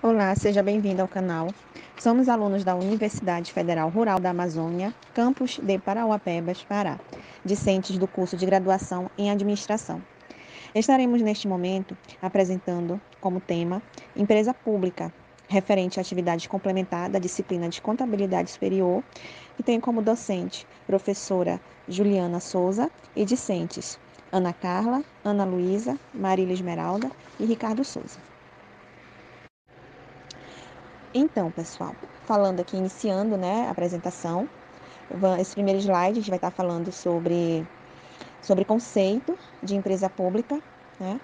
Olá, seja bem-vindo ao canal. Somos alunos da Universidade Federal Rural da Amazônia, campus de Parauapebas, Pará, discentes do curso de graduação em Administração. Estaremos neste momento apresentando como tema Empresa Pública, referente à atividade complementar da disciplina de Contabilidade Superior, que tem como docente professora Juliana Souza e discentes Ana Carla, Ana Luísa, Marília Esmeralda e Ricardo Souza. Então, pessoal, falando aqui, iniciando, a apresentação, esse primeiro slide a gente vai estar falando sobre conceito de empresa pública, né?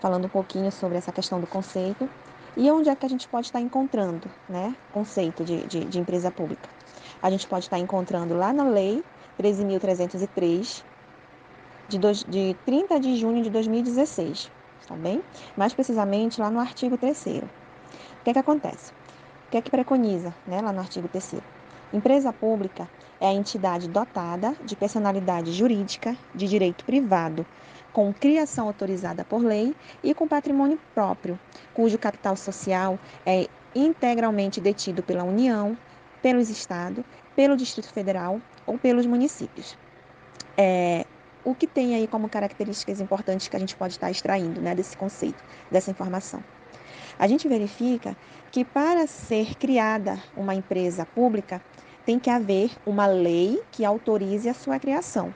Falando um pouquinho sobre essa questão do conceito e onde é que a gente pode estar encontrando, conceito de empresa pública. A gente pode estar encontrando lá na Lei 13.303, de 30 de junho de 2016, tá bem? Mais precisamente lá no artigo 3º. O que é que acontece? O que é que preconiza, lá no artigo 3º? Empresa pública é a entidade dotada de personalidade jurídica de direito privado, com criação autorizada por lei e com patrimônio próprio, cujo capital social é integralmente detido pela União, pelos Estados, pelo Distrito Federal ou pelos municípios. O que tem aí como características importantes que a gente pode estar extraindo, desse conceito, dessa informação? A gente verifica que para ser criada uma empresa pública, tem que haver uma lei que autorize a sua criação,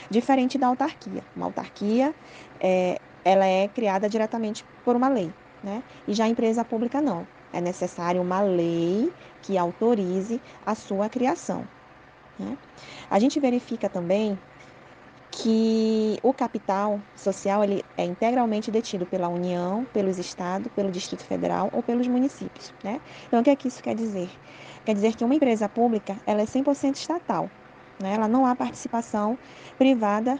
Diferente da autarquia. Uma autarquia, ela é criada diretamente por uma lei, E já a empresa pública não. É necessário uma lei que autorize a sua criação, A gente verifica também que o capital social ele é integralmente detido pela União, pelos Estados, pelo Distrito Federal ou pelos municípios, Então, o que é que isso quer dizer? Quer dizer que uma empresa pública ela é 100% estatal, Ela não há participação privada,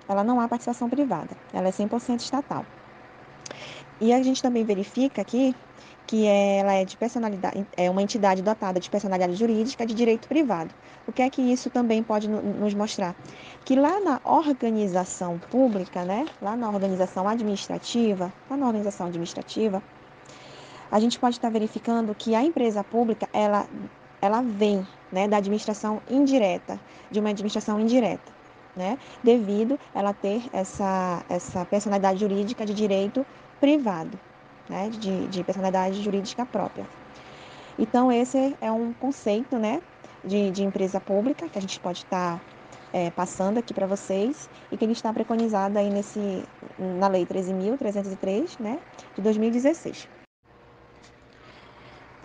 ela é 100% estatal. E a gente também verifica aqui que ela é de personalidade, é uma entidade dotada de personalidade jurídica de direito privado. O que é que isso também pode nos mostrar? Que lá na organização pública, lá na organização administrativa, a gente pode estar verificando que a empresa pública, ela vem, da administração indireta, de uma administração indireta, devido ela ter essa personalidade jurídica de direito privado, de personalidade jurídica própria. Então, esse é um conceito, de empresa pública que a gente pode estar passando aqui para vocês e que ele está preconizado aí na Lei 13.303, de 2016.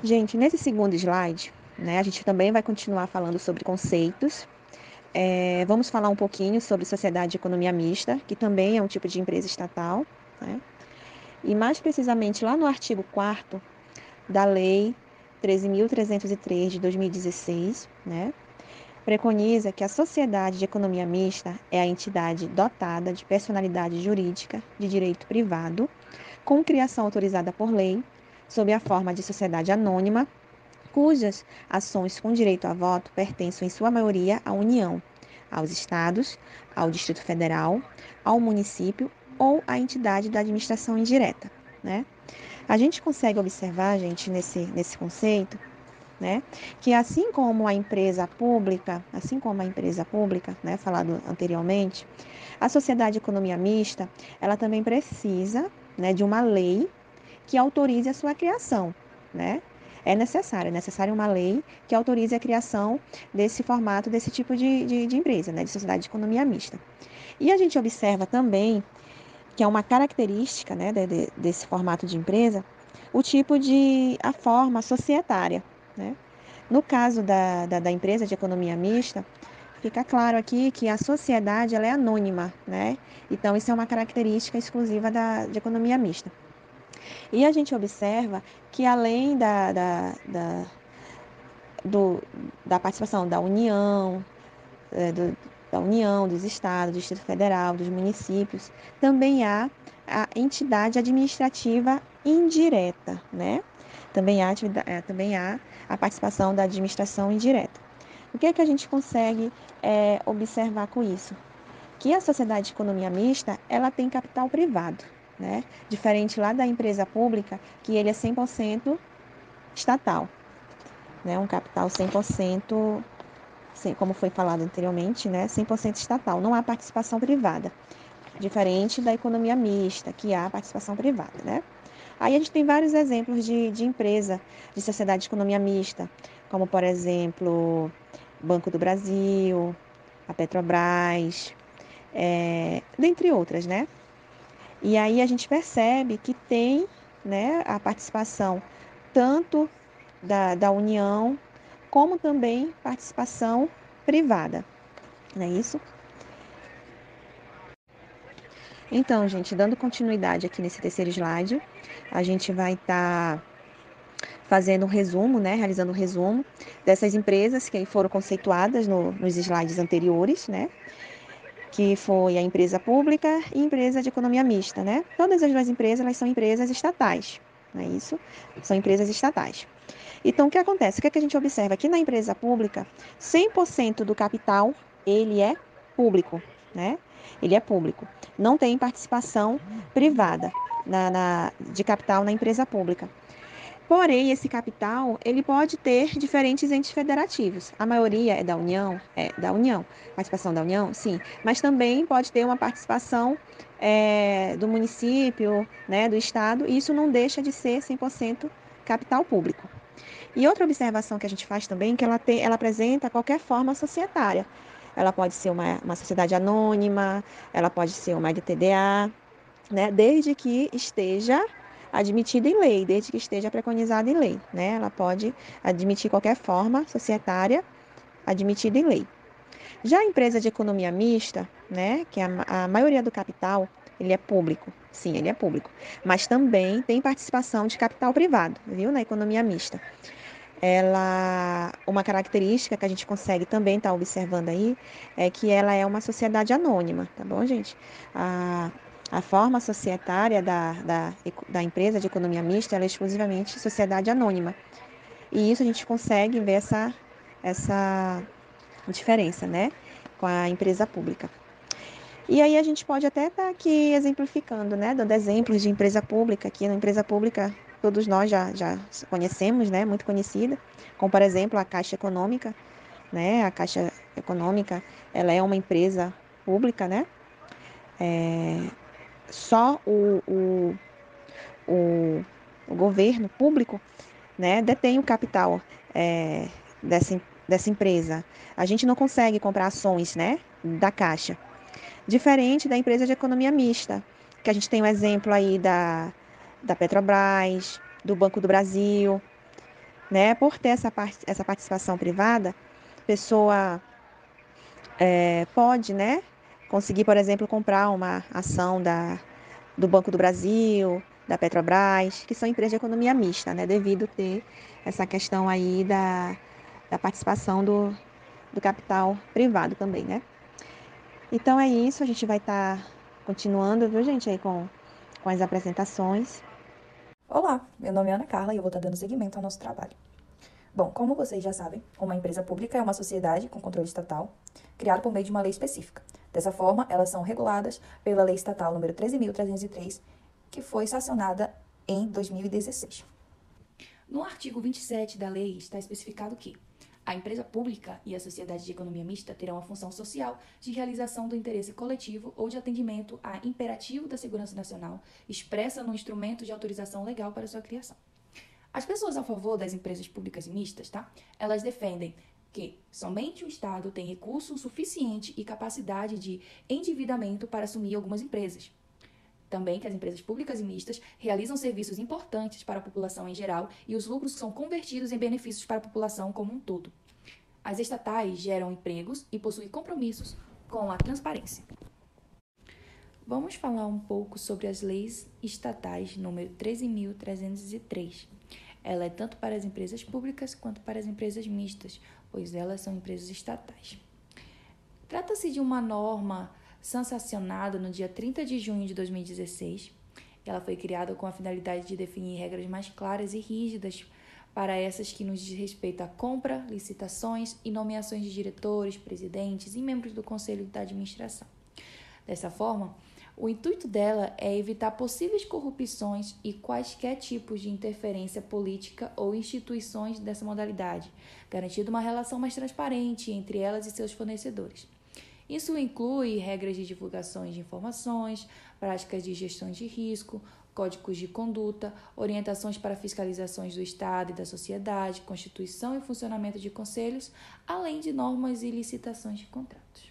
Gente, nesse segundo slide, a gente também vai continuar falando sobre conceitos. Vamos falar um pouquinho sobre sociedade de economia mista, que também é um tipo de empresa estatal, E mais precisamente lá no artigo 4º da Lei 13.303 de 2016, preconiza que a sociedade de economia mista é a entidade dotada de personalidade jurídica de direito privado, com criação autorizada por lei, sob a forma de sociedade anônima, cujas ações com direito a voto pertencem em sua maioria à União, aos Estados, ao Distrito Federal, ao município ou à entidade da administração indireta, A gente consegue observar, gente, nesse conceito, que assim como a empresa pública, falado anteriormente, a sociedade de economia mista, ela também precisa, de uma lei que autorize a sua criação, É necessária uma lei que autorize a criação desse formato, desse tipo de empresa, de sociedade de economia mista. E a gente observa também que é uma característica, desse formato de empresa, a forma societária, No caso da empresa de economia mista, fica claro aqui que a sociedade ela é anônima, Então, isso é uma característica exclusiva de economia mista. E a gente observa que além da participação da União, dos Estados, do Distrito Federal, dos municípios, também há a entidade administrativa indireta, Também há a participação da administração indireta. O que é que a gente consegue observar com isso? Que a sociedade de economia mista, ela tem capital privado, né? Diferente lá da empresa pública, que ele é 100% estatal, né? Um capital 100%, como foi falado anteriormente, né? 100% estatal, não há participação privada. Diferente da economia mista, que há participação privada, né? Aí a gente tem vários exemplos de empresa, de sociedade de economia mista, como, por exemplo, Banco do Brasil, a Petrobras, dentre outras, né? E aí a gente percebe que tem, né, a participação tanto da União, como também participação privada, não é isso? Então, gente, dando continuidade aqui nesse terceiro slide, a gente vai estar fazendo um resumo, né, realizando um resumo dessas empresas que foram conceituadas nos slides anteriores, né, que foi a empresa pública e empresa de economia mista, né? Todas as duas empresas, elas são empresas estatais, não é isso? São empresas estatais. Então, o que acontece? O que é que a gente observa? Aqui na empresa pública, 100% do capital, ele é público, né? Ele é público. Não tem participação privada de capital na empresa pública. Porém, esse capital, ele pode ter diferentes entes federativos. A maioria é da União? É da União. Participação da União? Sim. Mas também pode ter uma participação do município, né, do Estado, e isso não deixa de ser 100% capital público. E outra observação que a gente faz também, que ela apresenta qualquer forma societária. Ela pode ser uma sociedade anônima, ela pode ser uma LTDA, né, desde que esteja admitida em lei, desde que esteja preconizada em lei, né? Ela pode admitir qualquer forma societária admitida em lei. Já a empresa de economia mista, né, que a maioria do capital, ele é público. Sim, ele é público, mas também tem participação de capital privado, viu, na economia mista. Uma característica que a gente consegue também estar observando aí é que ela é uma sociedade anônima, tá bom, gente? A forma societária da empresa de economia mista ela é exclusivamente sociedade anônima. E isso a gente consegue ver essa diferença, né, com a empresa pública. E aí a gente pode até estar aqui exemplificando, né, dando exemplos de empresa pública. Aqui na empresa pública, todos nós já conhecemos, né, muito conhecida, como por exemplo a Caixa Econômica, né, a Caixa Econômica, ela é uma empresa pública, né, só o, o governo público, né, detém o capital é, dessa empresa. A gente não consegue comprar ações, né, da Caixa. Diferente da empresa de economia mista, que a gente tem um exemplo aí da Petrobras, do Banco do Brasil, né? Por ter essa participação privada, a pessoa pode, né, conseguir, por exemplo, comprar uma ação do Banco do Brasil, da Petrobras, que são empresas de economia mista, né, devido ter essa questão aí da participação do capital privado também, né? Então é isso, a gente vai estar continuando, viu, gente, aí com as apresentações. Olá, meu nome é Ana Carla e eu vou estar dando seguimento ao nosso trabalho. Bom, como vocês já sabem, uma empresa pública é uma sociedade com controle estatal, criada por meio de uma lei específica. Dessa forma, elas são reguladas pela Lei Estatal número 13.303, que foi sancionada em 2016. No artigo 27 da lei está especificado que a empresa pública e a sociedade de economia mista terão a função social de realização do interesse coletivo ou de atendimento a imperativo da segurança nacional, expressa no instrumento de autorização legal para sua criação. As pessoas a favor das empresas públicas e mistas, elas defendem que somente o Estado tem recurso suficiente e capacidade de endividamento para assumir algumas empresas. Também que as empresas públicas e mistas realizam serviços importantes para a população em geral e os lucros são convertidos em benefícios para a população como um todo. As estatais geram empregos e possuem compromissos com a transparência. Vamos falar um pouco sobre as leis estatais número 13.303. Ela é tanto para as empresas públicas quanto para as empresas mistas, pois elas são empresas estatais. Trata-se de uma norma sancionada no dia 30 de junho de 2016. Ela foi criada com a finalidade de definir regras mais claras e rígidas para essas que nos diz respeito à compra, licitações e nomeações de diretores, presidentes e membros do Conselho de Administração. Dessa forma, O intuito dela é evitar possíveis corrupções e quaisquer tipos de interferência política ou instituições dessa modalidade, garantindo uma relação mais transparente entre elas e seus fornecedores. Isso inclui regras de divulgações de informações, práticas de gestão de risco, códigos de conduta, orientações para fiscalizações do Estado e da sociedade, constituição e funcionamento de conselhos, além de normas e licitações de contratos.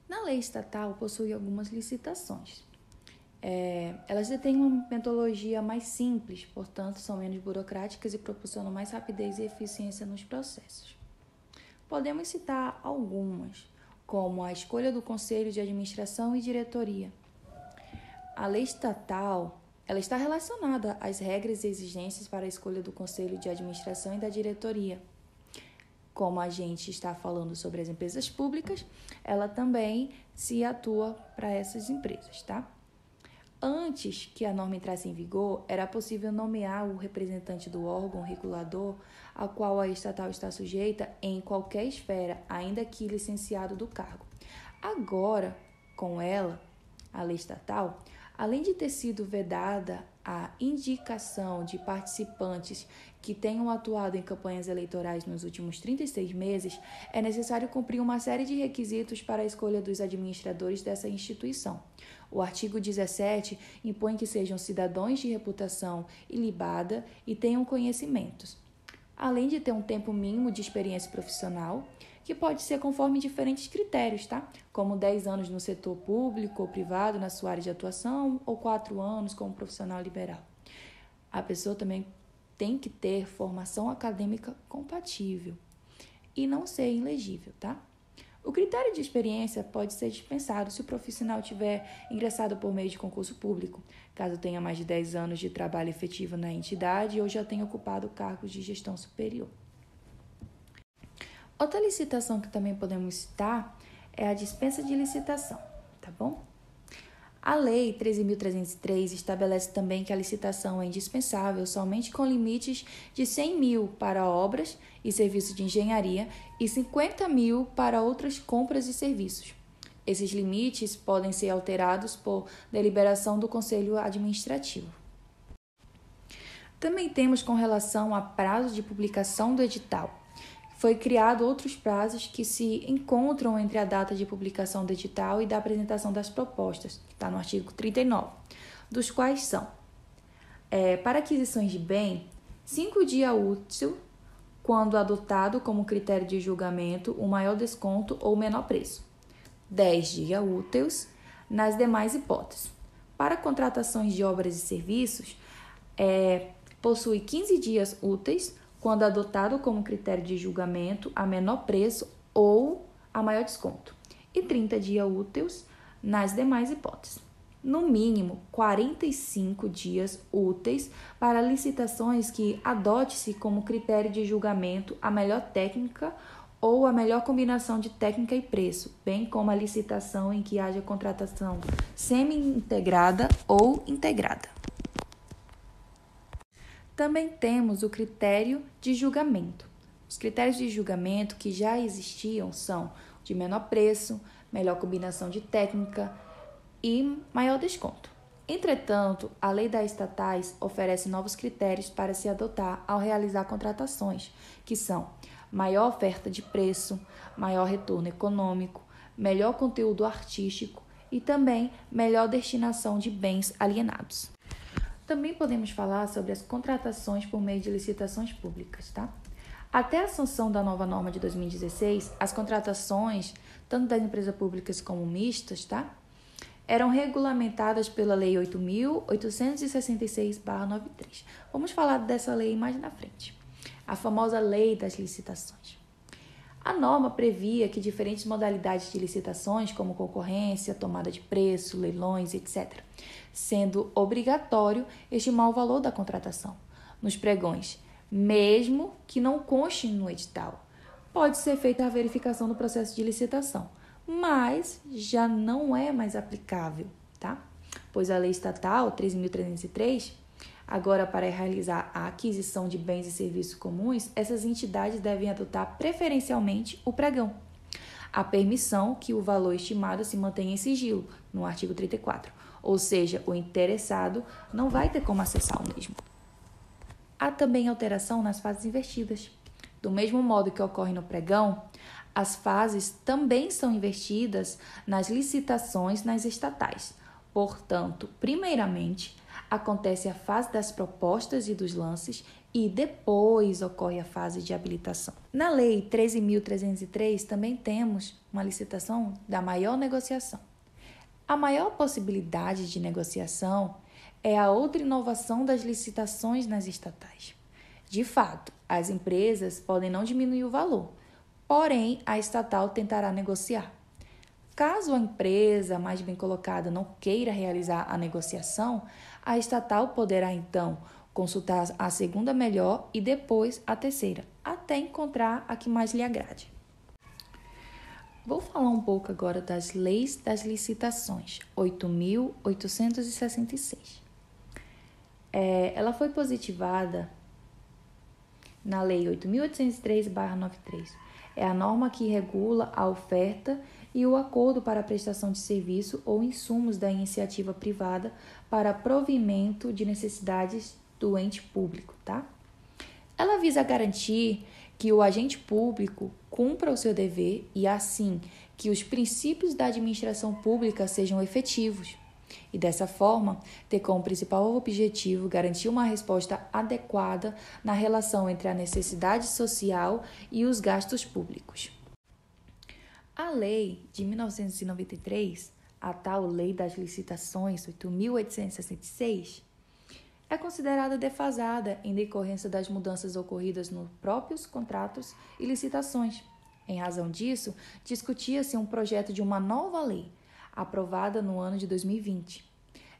Na lei estatal possui algumas licitações. Elas detêm uma metodologia mais simples, portanto, são menos burocráticas e proporcionam mais rapidez e eficiência nos processos. Podemos citar algumas, como a escolha do Conselho de Administração e Diretoria. A lei estatal ela está relacionada às regras e exigências para a escolha do Conselho de Administração e da Diretoria. Como a gente está falando sobre as empresas públicas, ela também se atua para essas empresas, tá? Antes que a norma entrasse em vigor, era possível nomear o representante do órgão regulador a qual a estatal está sujeita em qualquer esfera, ainda que licenciado do cargo. Agora, com ela, a lei estatal, além de ter sido vedada a indicação de participantes que tenham atuado em campanhas eleitorais nos últimos 36 meses, é necessário cumprir uma série de requisitos para a escolha dos administradores dessa instituição. O artigo 17 impõe que sejam cidadãos de reputação ilibada e tenham conhecimentos, além de ter um tempo mínimo de experiência profissional, que pode ser conforme diferentes critérios, tá? Como 10 anos no setor público ou privado na sua área de atuação ou 4 anos como profissional liberal. A pessoa também tem que ter formação acadêmica compatível e não ser ilegível, tá? O critério de experiência pode ser dispensado se o profissional tiver ingressado por meio de concurso público, caso tenha mais de 10 anos de trabalho efetivo na entidade ou já tenha ocupado cargos de gestão superior. Outra licitação que também podemos citar é a dispensa de licitação, tá bom? A Lei 13.303 estabelece também que a licitação é indispensável somente com limites de 100 mil para obras e serviços de engenharia e 50 mil para outras compras e serviços. Esses limites podem ser alterados por deliberação do Conselho Administrativo. Também temos com relação a prazo de publicação do edital. Foi criado outros prazos que se encontram entre a data de publicação do edital e da apresentação das propostas, que está no artigo 39, dos quais são, para aquisições de bem, 5 dias úteis, quando adotado como critério de julgamento o maior desconto ou menor preço, 10 dias úteis nas demais hipóteses. Para contratações de obras e serviços, possui 15 dias úteis, quando adotado como critério de julgamento a menor preço ou a maior desconto, e 30 dias úteis nas demais hipóteses. No mínimo, 45 dias úteis para licitações que adote-se como critério de julgamento a melhor técnica ou a melhor combinação de técnica e preço, bem como a licitação em que haja contratação semi-integrada ou integrada. Também temos o critério de julgamento. Os critérios de julgamento que já existiam são de menor preço, melhor combinação de técnica e maior desconto. Entretanto, a lei das estatais oferece novos critérios para se adotar ao realizar contratações, que são maior oferta de preço, maior retorno econômico, melhor conteúdo artístico e também melhor destinação de bens alienados. Também podemos falar sobre as contratações por meio de licitações públicas, tá? Até a sanção da nova norma de 2016, as contratações, tanto das empresas públicas como mistas, tá? Eram regulamentadas pela Lei 8.866/93. Vamos falar dessa lei mais na frente. A famosa Lei das Licitações. A norma previa que diferentes modalidades de licitações, como concorrência, tomada de preço, leilões, etc., sendo obrigatório estimar o valor da contratação nos pregões, mesmo que não conste no edital. Pode ser feita a verificação no processo de licitação, mas já não é mais aplicável, tá? Pois a Lei Estatal 13.303, agora para realizar a aquisição de bens e serviços comuns, essas entidades devem adotar preferencialmente o pregão. a permissão que o valor estimado se mantenha em sigilo, no artigo 34. Ou seja, o interessado não vai ter como acessar o mesmo. Há também alteração nas fases invertidas. Do mesmo modo que ocorre no pregão, as fases também são invertidas nas licitações nas estatais. Portanto, primeiramente, acontece a fase das propostas e dos lances e depois ocorre a fase de habilitação. Na Lei 13.303 também temos uma licitação da maior negociação. A maior possibilidade de negociação é a outra inovação das licitações nas estatais. De fato, as empresas podem não diminuir o valor, porém a estatal tentará negociar. Caso a empresa mais bem colocada não queira realizar a negociação, a estatal poderá então consultar a segunda melhor e depois a terceira, até encontrar a que mais lhe agrade. Vou falar um pouco agora das leis das licitações, 8.866. Ela foi positivada na Lei 8.803/93. É a norma que regula a oferta e o acordo para a prestação de serviço ou insumos da iniciativa privada para provimento de necessidades do ente público, tá? Ela visa garantir que o agente público cumpra o seu dever e, assim, que os princípios da administração pública sejam efetivos. E, dessa forma, ter como principal objetivo garantir uma resposta adequada na relação entre a necessidade social e os gastos públicos. A Lei de 1993, a tal Lei das Licitações, 8.866, é considerada defasada em decorrência das mudanças ocorridas nos próprios contratos e licitações. Em razão disso, discutia-se um projeto de uma nova lei, aprovada no ano de 2020.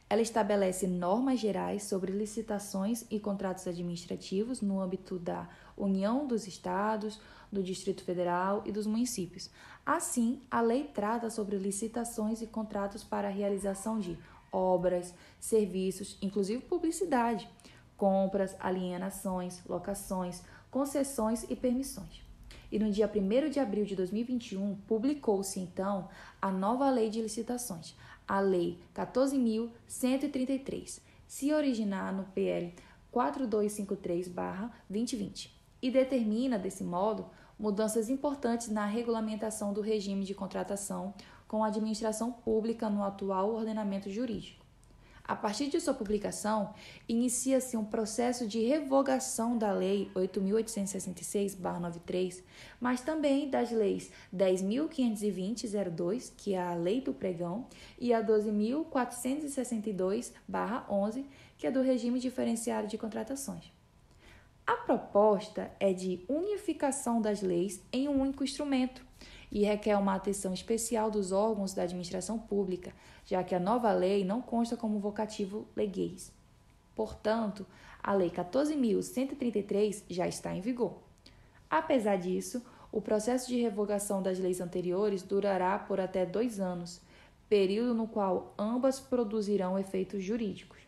Ela estabelece normas gerais sobre licitações e contratos administrativos no âmbito da União dos Estados, do Distrito Federal e dos municípios. Assim, a lei trata sobre licitações e contratos para a realização de obras, serviços, inclusive publicidade, compras, alienações, locações, concessões e permissões. E no dia 1º de abril de 2021, publicou-se, então, a nova Lei de Licitações, a Lei 14.133, se originar no PL 4253/2020, e determina, desse modo, mudanças importantes na regulamentação do regime de contratação com a administração pública no atual ordenamento jurídico. A partir de sua publicação, inicia-se um processo de revogação da Lei 8.866/93, mas também das leis 10.520/02, que é a Lei do Pregão, e a 12.462/11, que é do Regime Diferenciado de Contratações. A proposta é de unificação das leis em um único instrumento e requer uma atenção especial dos órgãos da administração pública, já que a nova lei não consta como vocativo leguês. Portanto, a Lei 14.133 já está em vigor. Apesar disso, o processo de revogação das leis anteriores durará por até 2 anos, período no qual ambas produzirão efeitos jurídicos.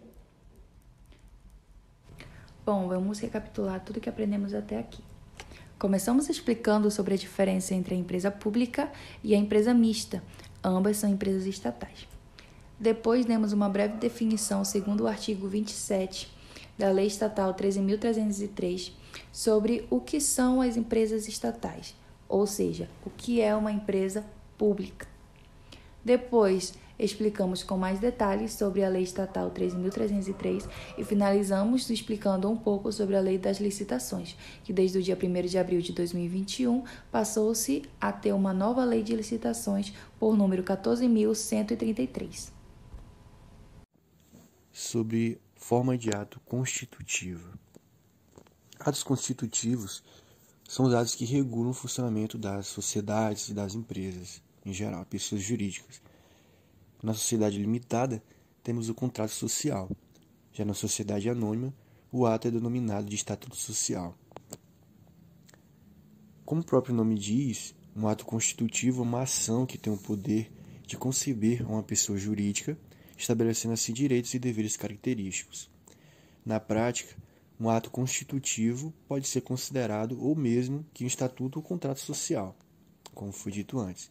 Bom, vamos recapitular tudo que aprendemos até aqui. Começamos explicando sobre a diferença entre a empresa pública e a empresa mista. Ambas são empresas estatais. Depois demos uma breve definição segundo o artigo 27 da Lei Estatal 13.303 sobre o que são as empresas estatais, ou seja, o que é uma empresa pública. Depois, explicamos com mais detalhes sobre a Lei Estatal 13.303 e finalizamos explicando um pouco sobre a Lei das Licitações, que desde o dia 1º de abril de 2021 passou-se a ter uma nova Lei de Licitações por número 14.133. Sobre forma de ato constitutivo. Atos constitutivos são os atos que regulam o funcionamento das sociedades e das empresas, em geral, pessoas jurídicas. Na sociedade limitada, temos o contrato social. Já na sociedade anônima, o ato é denominado de estatuto social. Como o próprio nome diz, um ato constitutivo é uma ação que tem o poder de conceber uma pessoa jurídica, estabelecendo assim direitos e deveres característicos. Na prática, um ato constitutivo pode ser considerado o mesmo que um estatuto ou contrato social. como foi dito antes.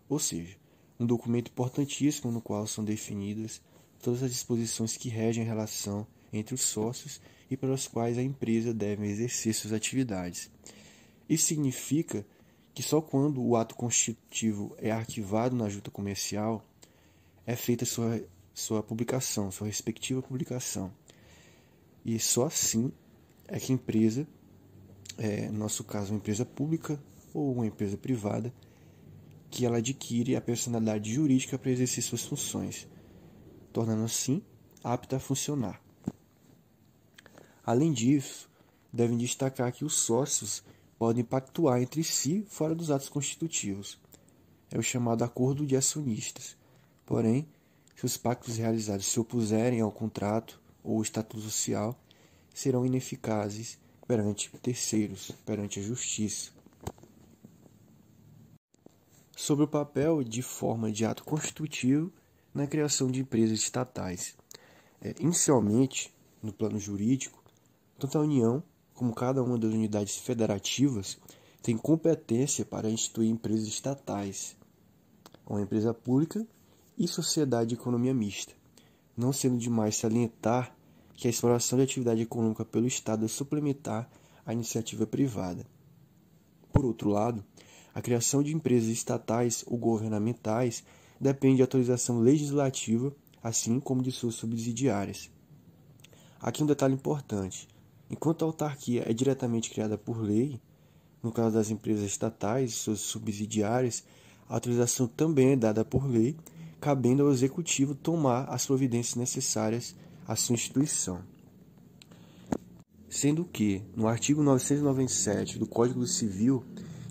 Ou seja, um documento importantíssimo no qual são definidas todas as disposições que regem a relação entre os sócios e pelas quais a empresa deve exercer suas atividades. Isso significa que só quando o ato constitutivo é arquivado na junta comercial é feita sua publicação, sua respectiva publicação. E só assim é que a empresa, no nosso caso uma empresa pública ou uma empresa privada, que ela adquire a personalidade jurídica para exercer suas funções, tornando assim apta a funcionar. Além disso, devem destacar que os sócios podem pactuar entre si fora dos atos constitutivos. É o chamado acordo de acionistas. Porém, se os pactos realizados se opuserem ao contrato ou estatuto social, serão ineficazes perante terceiros, perante a justiça. Sobre o papel de forma de ato constitutivo na criação de empresas estatais. Inicialmente, no plano jurídico, tanto a União como cada uma das unidades federativas tem competência para instituir empresas estatais, uma empresa pública e sociedade de economia mista, não sendo demais salientar que a exploração de atividade econômica pelo Estado é suplementar à iniciativa privada. Por outro lado, a criação de empresas estatais ou governamentais depende de autorização legislativa, assim como de suas subsidiárias. Aqui um detalhe importante. Enquanto a autarquia é diretamente criada por lei, no caso das empresas estatais e suas subsidiárias, a autorização também é dada por lei, cabendo ao Executivo tomar as providências necessárias à sua instituição. Sendo que, no artigo 997 do Código Civil,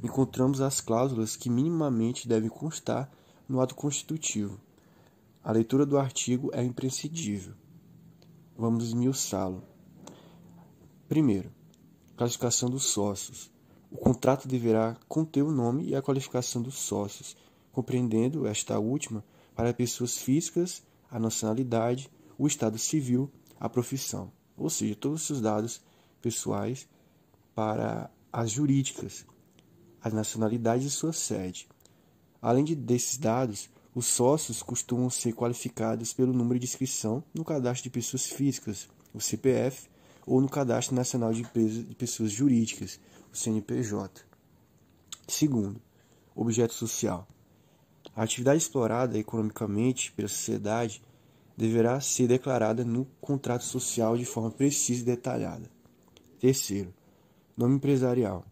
encontramos as cláusulas que minimamente devem constar no ato constitutivo. A leitura do artigo é imprescindível. Vamos esmiuçá-lo. Primeiro, classificação dos sócios. O contrato deverá conter o nome e a qualificação dos sócios, compreendendo esta última para pessoas físicas, a nacionalidade, o estado civil, a profissão, ou seja, todos os seus dados pessoais para as jurídicas, as nacionalidades e sua sede. Além desses dados, os sócios costumam ser qualificados pelo número de inscrição no cadastro de pessoas físicas, o CPF, ou no Cadastro Nacional de Pessoas Jurídicas, o CNPJ. Segundo, objeto social. A atividade explorada economicamente pela sociedade deverá ser declarada no contrato social de forma precisa e detalhada. Terceiro, nome empresarial.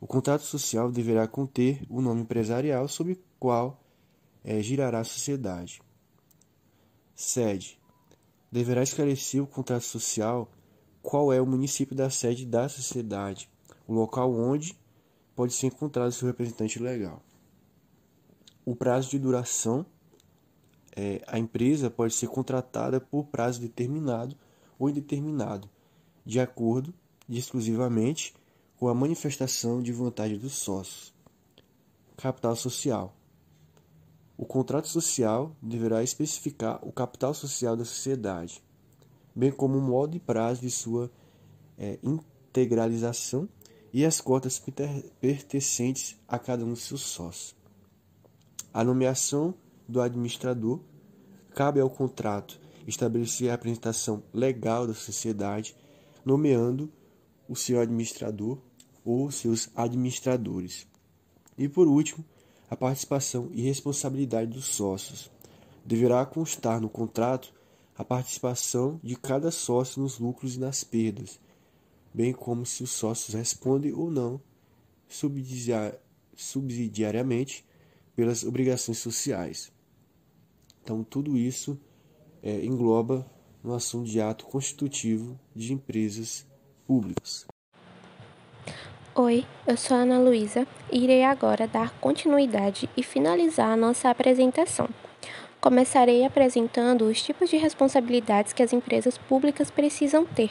O contrato social deverá conter o nome empresarial sobre o qual girará a sociedade. Sede. Deverá esclarecer o contrato social qual é o município da sede da sociedade, o local onde pode ser encontrado seu representante legal. O prazo de duração, a empresa pode ser contratada por prazo determinado ou indeterminado, de acordo exclusivamente com a manifestação de vontade dos sócios. Capital social. O contrato social deverá especificar o capital social da sociedade, bem como o modo e prazo de sua integralização e as cotas pertencentes a cada um de seus sócios. A nomeação do administrador cabe ao contrato estabelecer a representação legal da sociedade, nomeando o seu administrador ou seus administradores. E por último, a participação e responsabilidade dos sócios. Deverá constar no contrato a participação de cada sócio nos lucros e nas perdas, bem como se os sócios respondem ou não subsidiariamente pelas obrigações sociais. Então, tudo isso engloba no assunto de ato constitutivo de empresas públicas. Oi, eu sou a Ana Luísa e irei agora dar continuidade e finalizar a nossa apresentação. Começarei apresentando os tipos de responsabilidades que as empresas públicas precisam ter.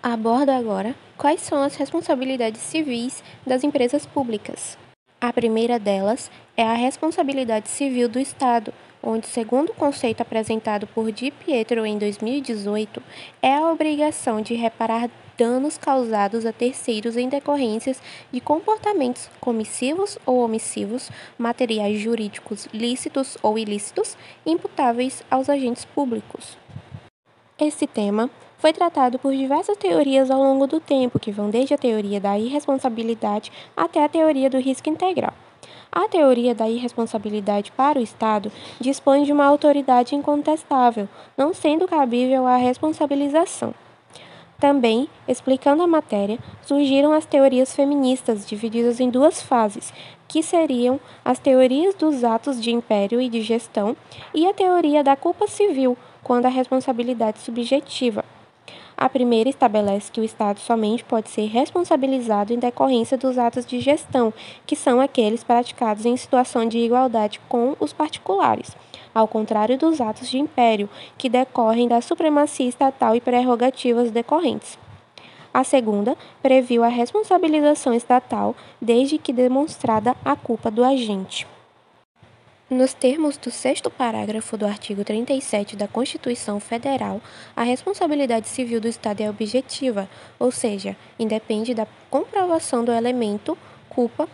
Abordo agora quais são as responsabilidades civis das empresas públicas. A primeira delas é a responsabilidade civil do Estado, onde, segundo o conceito apresentado por Di Pietro em 2018, é a obrigação de reparar danos causados a terceiros em decorrências de comportamentos comissivos ou omissivos, materiais jurídicos lícitos ou ilícitos, imputáveis aos agentes públicos. Esse tema foi tratado por diversas teorias ao longo do tempo, que vão desde a teoria da irresponsabilidade até a teoria do risco integral. A teoria da irresponsabilidade para o Estado dispõe de uma autoridade incontestável, não sendo cabível a responsabilização. Também, explicando a matéria, surgiram as teorias feministas, divididas em duas fases, que seriam as teorias dos atos de império e de gestão e a teoria da culpa civil, quando a responsabilidade subjetiva. A primeira estabelece que o Estado somente pode ser responsabilizado em decorrência dos atos de gestão, que são aqueles praticados em situação de igualdade com os particulares, ao contrário dos atos de império, que decorrem da supremacia estatal e prerrogativas decorrentes. A segunda previu a responsabilização estatal desde que demonstrada a culpa do agente. Nos termos do 6º parágrafo do artigo 37 da Constituição Federal, a responsabilidade civil do Estado é objetiva, ou seja, independe da comprovação do elemento culpa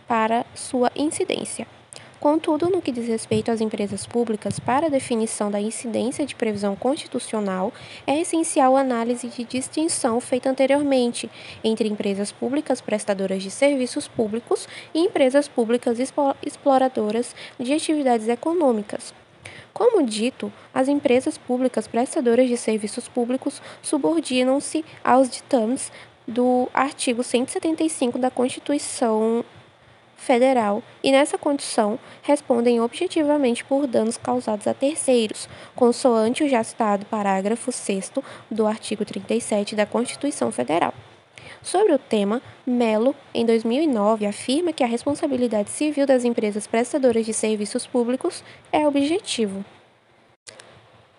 para sua incidência. Contudo, no que diz respeito às empresas públicas, para a definição da incidência de previsão constitucional, é essencial a análise de distinção feita anteriormente entre empresas públicas prestadoras de serviços públicos e empresas públicas exploradoras de atividades econômicas. Como dito, as empresas públicas prestadoras de serviços públicos subordinam-se aos ditames do artigo 175 da Constituição Federal e, nessa condição, respondem objetivamente por danos causados a terceiros, consoante o já citado parágrafo 6º do artigo 37 da Constituição Federal. Sobre o tema, Mello, em 2009, afirma que a responsabilidade civil das empresas prestadoras de serviços públicos é objetivo.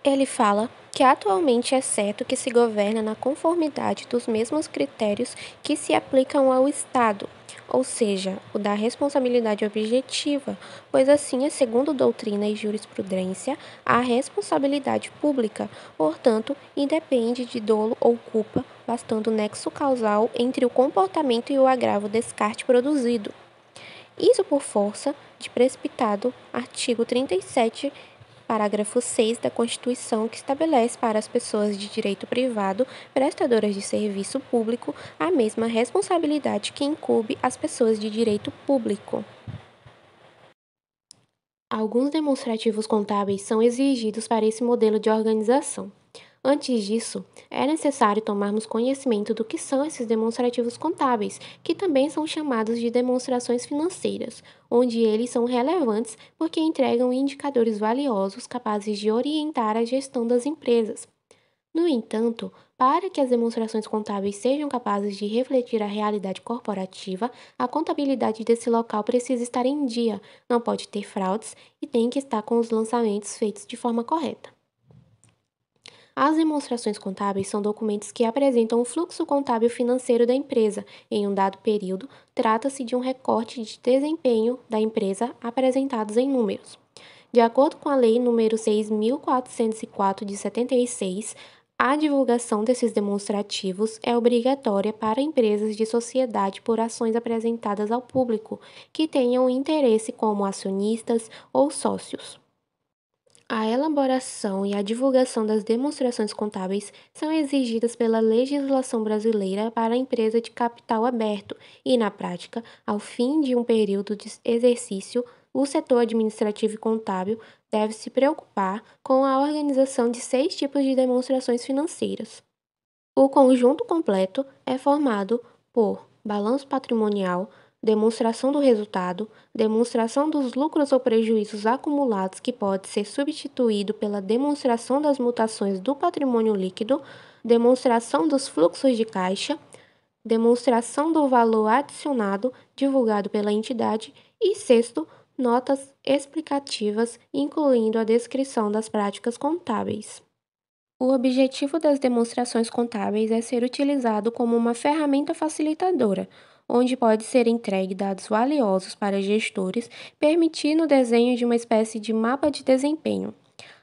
Ele fala que atualmente é certo que se governa na conformidade dos mesmos critérios que se aplicam ao Estado, ou seja, o da responsabilidade objetiva, pois assim é segundo doutrina e jurisprudência a responsabilidade pública, portanto, independe de dolo ou culpa, bastando o nexo causal entre o comportamento e o agravo descarte produzido. Isso por força de precipitado artigo 37, parágrafo 6 da Constituição, que estabelece para as pessoas de direito privado prestadoras de serviço público a mesma responsabilidade que incumbe às pessoas de direito público. Alguns demonstrativos contábeis são exigidos para esse modelo de organização. Antes disso, é necessário tomarmos conhecimento do que são esses demonstrativos contábeis, que também são chamados de demonstrações financeiras, onde eles são relevantes porque entregam indicadores valiosos capazes de orientar a gestão das empresas. No entanto, para que as demonstrações contábeis sejam capazes de refletir a realidade corporativa, a contabilidade desse local precisa estar em dia, não pode ter fraudes e tem que estar com os lançamentos feitos de forma correta. As demonstrações contábeis são documentos que apresentam o fluxo contábil financeiro da empresa em um dado período. Trata-se de um recorte de desempenho da empresa apresentados em números. De acordo com a Lei nº 6.404 de 76, a divulgação desses demonstrativos é obrigatória para empresas de sociedade por ações apresentadas ao público que tenham interesse como acionistas ou sócios. A elaboração e a divulgação das demonstrações contábeis são exigidas pela legislação brasileira para a empresa de capital aberto e, na prática, ao fim de um período de exercício, o setor administrativo e contábil deve se preocupar com a organização de 6 tipos de demonstrações financeiras. O conjunto completo é formado por balanço patrimonial, demonstração do resultado, demonstração dos lucros ou prejuízos acumulados, que pode ser substituído pela demonstração das mutações do patrimônio líquido, demonstração dos fluxos de caixa, demonstração do valor adicionado divulgado pela entidade e, sexto, notas explicativas, incluindo a descrição das práticas contábeis. O objetivo das demonstrações contábeis é ser utilizado como uma ferramenta facilitadora, onde pode ser entregue dados valiosos para gestores, permitindo o desenho de uma espécie de mapa de desempenho.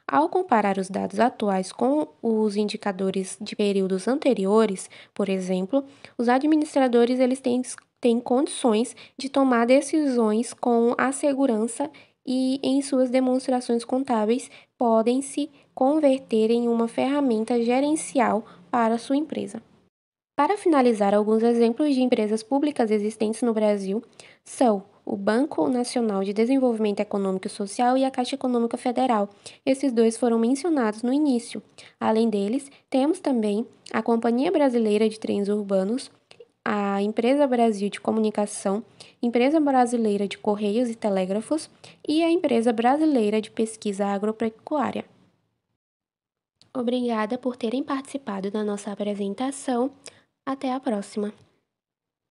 Ao comparar os dados atuais com os indicadores de períodos anteriores, por exemplo, os administradores eles têm condições de tomar decisões com a segurança e em suas demonstrações contábeis podem se converter em uma ferramenta gerencial para a sua empresa. Para finalizar, alguns exemplos de empresas públicas existentes no Brasil são o Banco Nacional de Desenvolvimento Econômico e Social e a Caixa Econômica Federal. Esses dois foram mencionados no início. Além deles, temos também a Companhia Brasileira de Trens Urbanos, a Empresa Brasil de Comunicação, Empresa Brasileira de Correios e Telégrafos e a Empresa Brasileira de Pesquisa Agropecuária. Obrigada por terem participado da nossa apresentação. Até a próxima!